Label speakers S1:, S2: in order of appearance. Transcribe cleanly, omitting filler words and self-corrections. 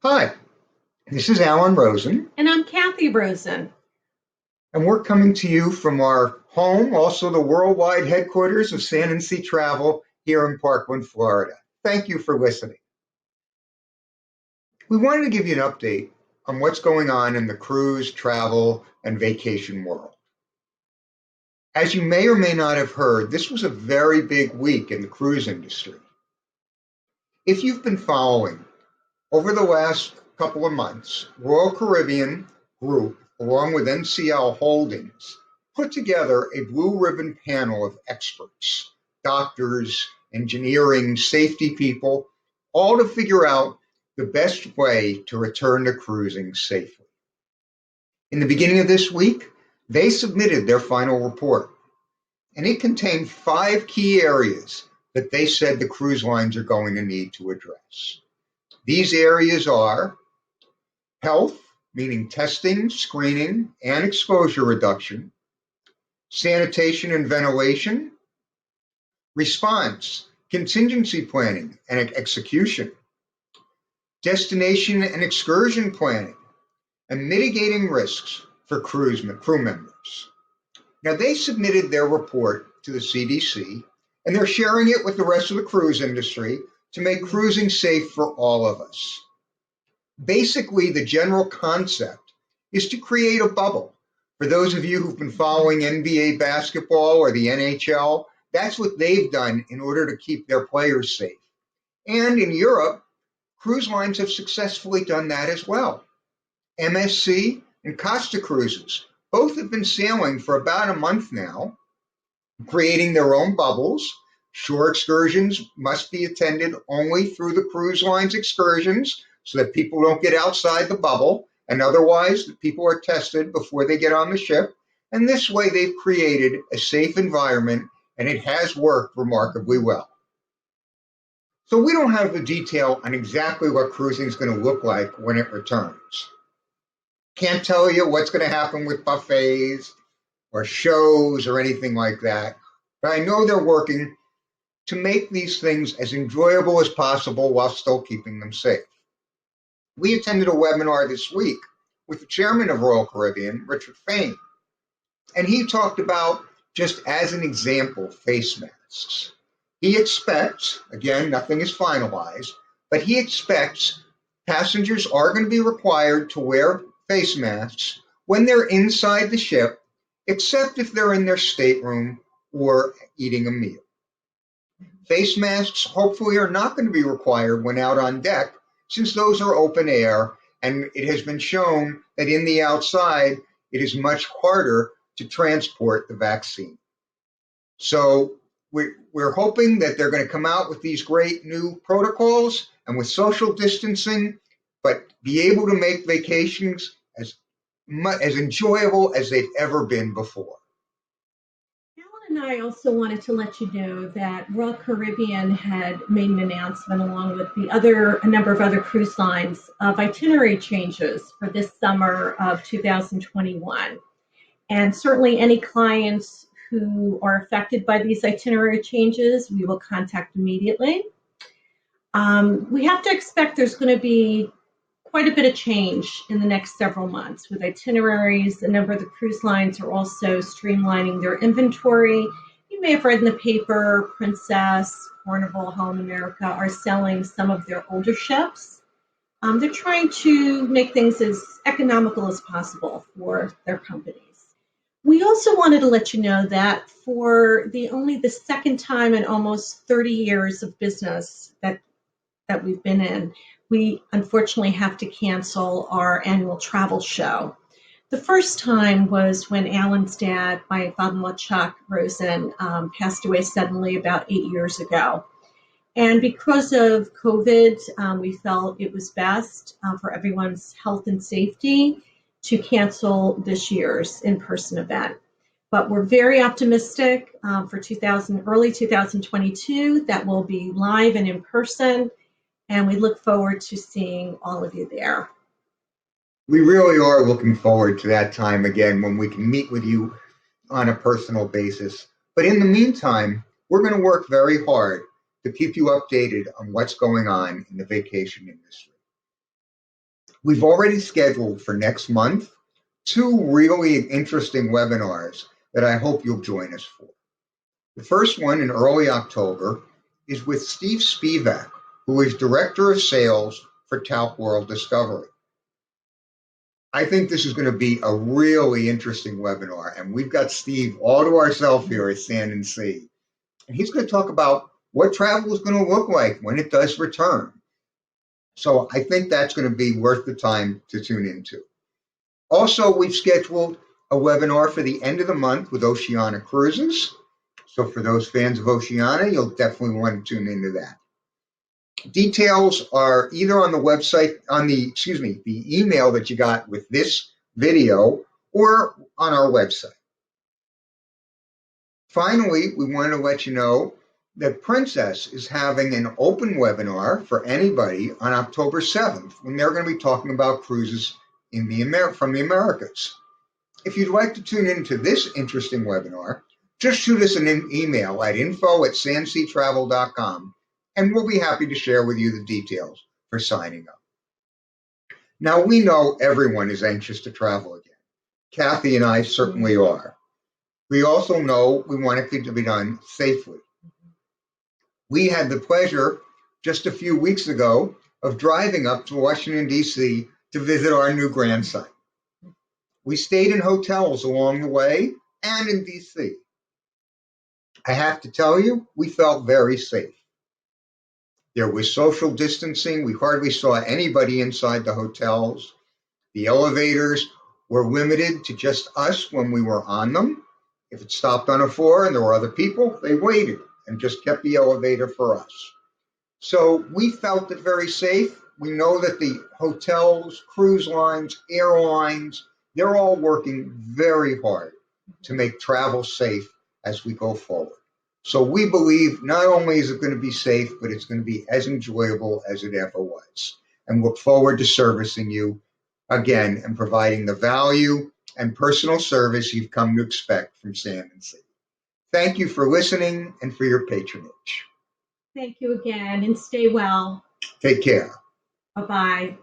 S1: Hi, this is Alan Rosen,
S2: And I'm Cathy Rosen.
S1: and we're coming to you from our home, also the worldwide headquarters of San and Sea Travel here in Parkland, Florida. Thank you for listening. We wanted to give you an update on what's going on in the cruise, travel, and vacation world. As you may or may not have heard, this was a very big week in the cruise industry. If you've been following, over the last couple of months, Royal Caribbean Group, along with NCL Holdings, put together a blue ribbon panel of experts, doctors, engineering, safety people, all to figure out the best way to return to cruising safely. In the beginning of this week, they submitted their final report, and it contained 5 key areas that they said the cruise lines are going to need to address. These areas are health, meaning testing, screening, and exposure reduction; sanitation and ventilation; response, contingency planning and execution; destination and excursion planning; and mitigating risks for crew members. Now, they submitted their report to the CDC, and they're sharing it with the rest of the cruise industry to make cruising safe for all of us. Basically, the general concept is to create a bubble. For those of you who've been following NBA basketball or the NHL, that's what they've done in order to keep their players safe. And in Europe, cruise lines have successfully done that as well. MSC and Costa Cruises both have been sailing for about a month now, creating their own bubbles. Shore excursions must be attended only through the cruise line's excursions so that people don't get outside the bubble, and otherwise the people are tested before they get on the ship. And this way they've created a safe environment, and it has worked remarkably well. So we don't have the detail on exactly what cruising is going to look like when it returns. Can't tell you what's going to happen with buffets or shows or anything like that. But I know they're working to make these things as enjoyable as possible while still keeping them safe. We attended a webinar this week with the chairman of Royal Caribbean, Richard Fain, and he talked about, just as an example, face masks. He expects, again, nothing is finalized, but he expects passengers are going to be required to wear face masks when they're inside the ship, except if they're in their stateroom or eating a meal. Face masks hopefully are not going to be required when out on deck, since those are open air, and it has been shown that in the outside, it is much harder to transport the vaccine. So we're hoping that they're going to come out with these great new protocols and with social distancing, but be able to make vacations as enjoyable as they've ever been before.
S2: Alan and I also wanted to let you know that Royal Caribbean had made an announcement, along with a number of other cruise lines, of itinerary changes for this summer of 2021. And certainly any clients who are affected by these itinerary changes, we will contact immediately. We have to expect there's going to be quite a bit of change in the next several months with itineraries. A number of the cruise lines are also streamlining their inventory. You may have read in the paper, Princess, Carnival, Holland America are selling some of their older ships. They're trying to make things as economical as possible for their companies. We also wanted to let you know that for only the second time in almost 30 years of business that we've been in, we unfortunately have to cancel our annual travel show. The first time was when Alan's dad, my father-in-law Chuck Rosen, passed away suddenly about 8 years ago. And because of COVID, we felt it was best for everyone's health and safety to cancel this year's in-person event. But we're very optimistic for early 2022 that we'll be live and in person, and we look forward to seeing all of you there.
S1: We really are looking forward to that time again when we can meet with you on a personal basis. But in the meantime, we're going to work very hard to keep you updated on what's going on in the vacation industry. We've already scheduled for next month 2 really interesting webinars that I hope you'll join us for. The first one in early October is with Steve Spivak, who is Director of Sales for Taup World Discovery. I think this is going to be a really interesting webinar, and we've got Steve all to ourselves here at Sand and Sea. And he's going to talk about what travel is going to look like when it does return. So I think that's going to be worth the time to tune into. Also, we've scheduled a webinar for the end of the month with Oceania Cruises. So for those fans of Oceania, you'll definitely want to tune into that. Details are either on the website, the email that you got with this video, or on our website. Finally, we want to let you know that Princess is having an open webinar for anybody on October 7th, when they're going to be talking about cruises from the Americas. If you'd like to tune into this interesting webinar, just shoot us an email at info@sandseatravel.com, and we'll be happy to share with you the details for signing up. Now, we know everyone is anxious to travel again. Cathy and I certainly are. We also know we want it to be done safely. We had the pleasure just a few weeks ago of driving up to Washington, D.C. to visit our new grandson. We stayed in hotels along the way and in D.C. I have to tell you, we felt very safe. There was social distancing. We hardly saw anybody inside the hotels. The elevators were limited to just us when we were on them. If it stopped on a floor and there were other people, they waited and just kept the elevator for us. So we felt it very safe. We know that the hotels, cruise lines, airlines, they're all working very hard to make travel safe as we go forward. So we believe not only is it going to be safe, but it's going to be as enjoyable as it ever was. And look forward to servicing you again and providing the value and personal service you've come to expect from Sand and Sea. Thank you for listening and for your patronage.
S2: Thank you again, and stay well.
S1: Take care.
S2: Bye-bye.